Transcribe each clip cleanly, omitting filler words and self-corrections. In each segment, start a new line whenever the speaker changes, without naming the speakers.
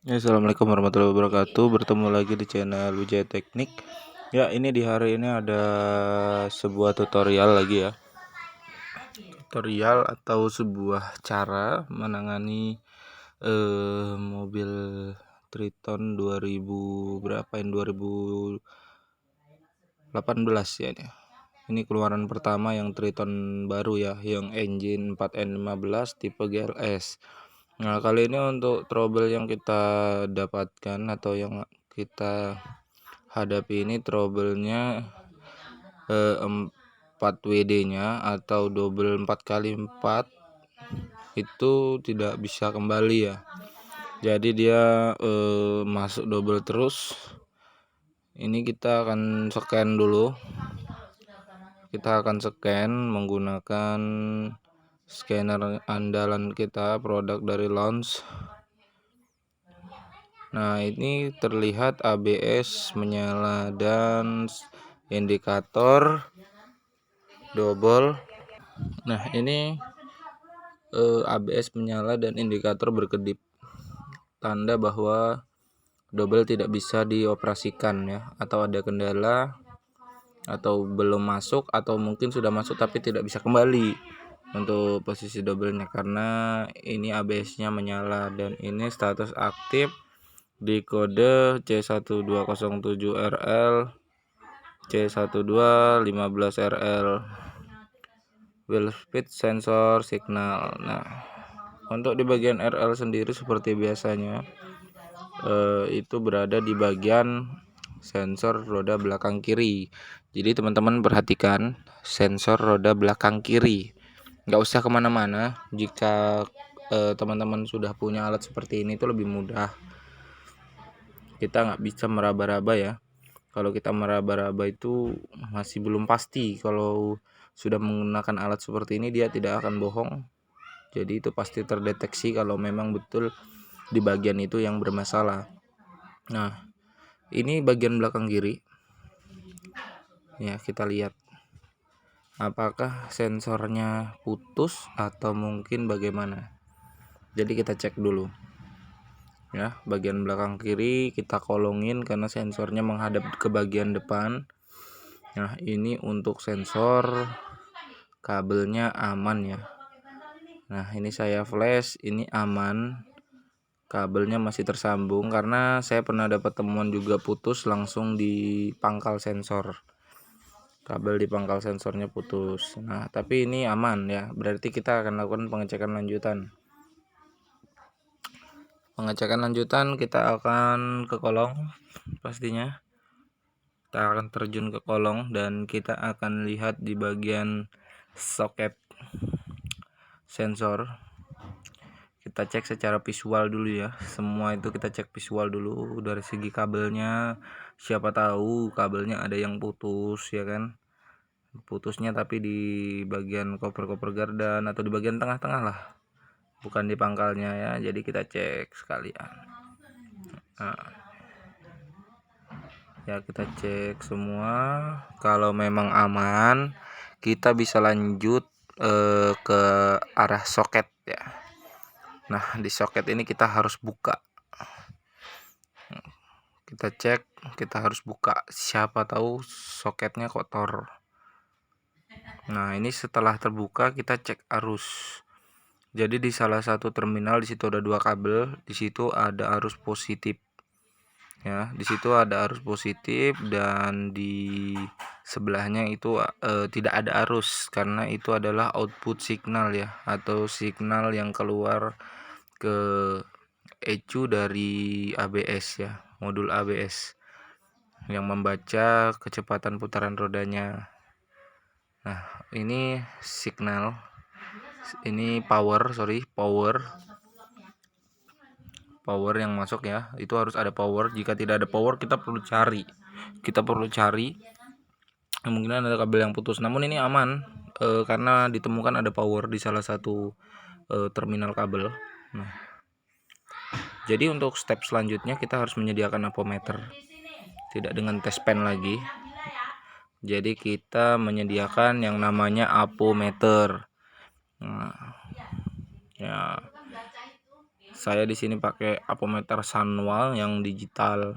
Ya, assalamualaikum warahmatullahi wabarakatuh. Bertemu lagi di channel Wijaya Teknik. Ya, ini di hari ini ada sebuah tutorial lagi ya. Tutorial atau sebuah cara menangani mobil Triton 2000 berapa ini 2018 ya ini. Ini keluaran pertama yang Triton baru ya, yang engine 4N15 tipe GLS. Nah, kali ini untuk trouble yang kita dapatkan atau yang kita hadapi ini trouble-nya 4WD-nya atau double 4x4 itu tidak bisa kembali ya. Jadi dia masuk double terus. Ini kita akan scan dulu. Kita akan scan menggunakan scanner andalan kita, produk dari Launch. Nah, ini terlihat ABS menyala dan indikator double. Nah, ini ABS menyala dan indikator berkedip, tanda bahwa double tidak bisa dioperasikan ya, atau ada kendala atau belum masuk, atau mungkin sudah masuk tapi tidak bisa kembali untuk posisi double-nya karena ini ABS-nya menyala. Dan ini status aktif di kode C1207RL C1215RL wheel speed sensor signal. Nah, untuk di bagian RL sendiri seperti biasanya itu berada di bagian sensor roda belakang kiri. Jadi teman-teman perhatikan sensor roda belakang kiri, nggak usah kemana-mana. Jika teman-teman sudah punya alat seperti ini itu lebih mudah, kita nggak bisa meraba-raba ya. Kalau kita meraba-raba itu masih belum pasti. Kalau sudah menggunakan alat seperti ini dia tidak akan bohong. Jadi itu pasti terdeteksi kalau memang betul di bagian itu yang bermasalah. Nah, ini bagian belakang kiri. Ya, kita lihat apakah sensornya putus atau mungkin bagaimana. Jadi kita cek dulu. Ya, bagian belakang kiri kita kolongin karena sensornya menghadap ke bagian depan. Nah, ini untuk sensor kabelnya aman ya. Nah, ini saya flash, ini aman. Kabelnya masih tersambung karena saya pernah dapat temuan juga putus langsung di pangkal sensor. Kabel di pangkal sensornya putus. Nah, tapi ini aman ya. Berarti kita akan lakukan pengecekan lanjutan. Pengecekan lanjutan kita akan ke kolong pastinya. Kita akan terjun ke kolong dan kita akan lihat di bagian soket sensor. Kita cek secara visual dulu ya. Semua itu kita cek visual dulu dari segi kabelnya. Siapa tahu kabelnya ada yang putus ya kan. Putusnya tapi di bagian koper-koper gardan atau di bagian tengah-tengah lah, bukan di pangkalnya ya. Jadi kita cek sekalian. Nah, ya kita cek semua. Kalau memang aman, kita bisa lanjut ke arah soket ya. Nah, di soket ini kita harus buka. Kita cek, kita harus buka. Siapa tahu soketnya kotor. Nah, ini setelah terbuka kita cek arus. Jadi di salah satu terminal di situ ada dua kabel, di situ ada arus positif. Ya, di situ ada arus positif dan di sebelahnya itu tidak ada arus karena itu adalah output signal ya, atau signal yang keluar ke ECU dari ABS ya, modul ABS yang membaca kecepatan putaran rodanya. Nah, ini signal, ini power yang masuk ya. Itu harus ada power. Jika tidak ada power kita perlu cari kemungkinan ada kabel yang putus. Namun ini aman karena ditemukan ada power di salah satu terminal kabel. Nah, jadi untuk step selanjutnya kita harus menyediakan apometer, tidak dengan test pen lagi. Jadi kita menyediakan yang namanya apometer. Nah, ya Saya di sini pakai apometer Sanwa yang digital,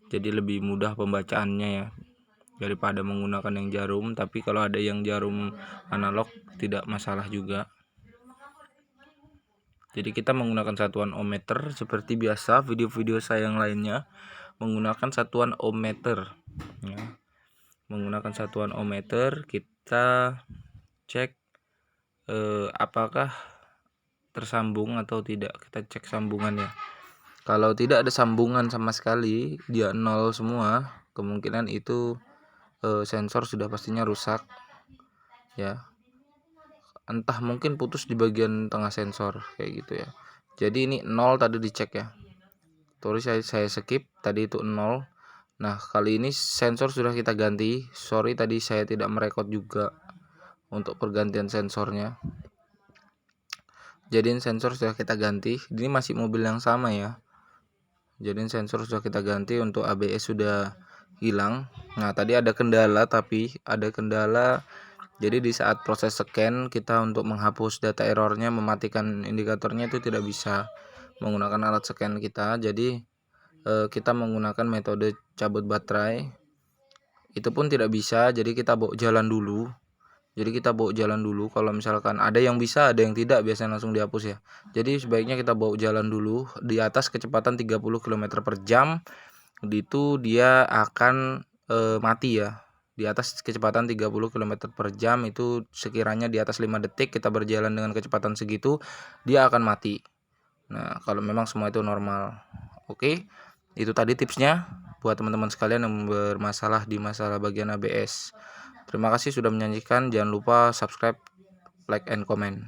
jadi lebih mudah pembacaannya ya daripada menggunakan yang jarum. Tapi kalau ada yang jarum analog tidak masalah juga. Jadi kita menggunakan satuan ohmmeter seperti biasa. Video-video saya yang lainnya menggunakan satuan ohmmeter ya. Menggunakan satuan ohmmeter kita cek apakah tersambung atau tidak. Kita cek sambungannya. Kalau tidak ada sambungan sama sekali, dia nol semua, kemungkinan itu sensor sudah pastinya rusak ya. Entah mungkin putus di bagian tengah sensor kayak gitu ya. Jadi ini 0 tadi dicek ya. Terus saya skip tadi itu 0. Nah, kali ini sensor sudah kita ganti. Sorry tadi saya tidak merekod juga untuk pergantian sensornya. Jadi sensor sudah kita ganti. Ini masih mobil yang sama ya. Jadi sensor sudah kita ganti, untuk ABS sudah hilang. Nah, tadi ada kendala, jadi di saat proses scan kita untuk menghapus data errornya, mematikan indikatornya itu tidak bisa menggunakan alat scan kita. Jadi kita menggunakan metode cabut baterai, itu pun tidak bisa. Jadi kita bawa jalan dulu. Kalau misalkan ada yang bisa, ada yang tidak, biasanya langsung dihapus ya. Jadi sebaiknya kita bawa jalan dulu di atas kecepatan 30 km/jam. Itu dia akan mati ya. Di atas kecepatan 30 km/jam itu sekiranya di atas 5 detik kita berjalan dengan kecepatan segitu, dia akan mati. Nah, kalau memang semua itu normal. Oke, itu tadi tipsnya buat teman-teman sekalian yang bermasalah di masalah bagian ABS. Terima kasih sudah menyaksikan. Jangan lupa subscribe, like, and comment.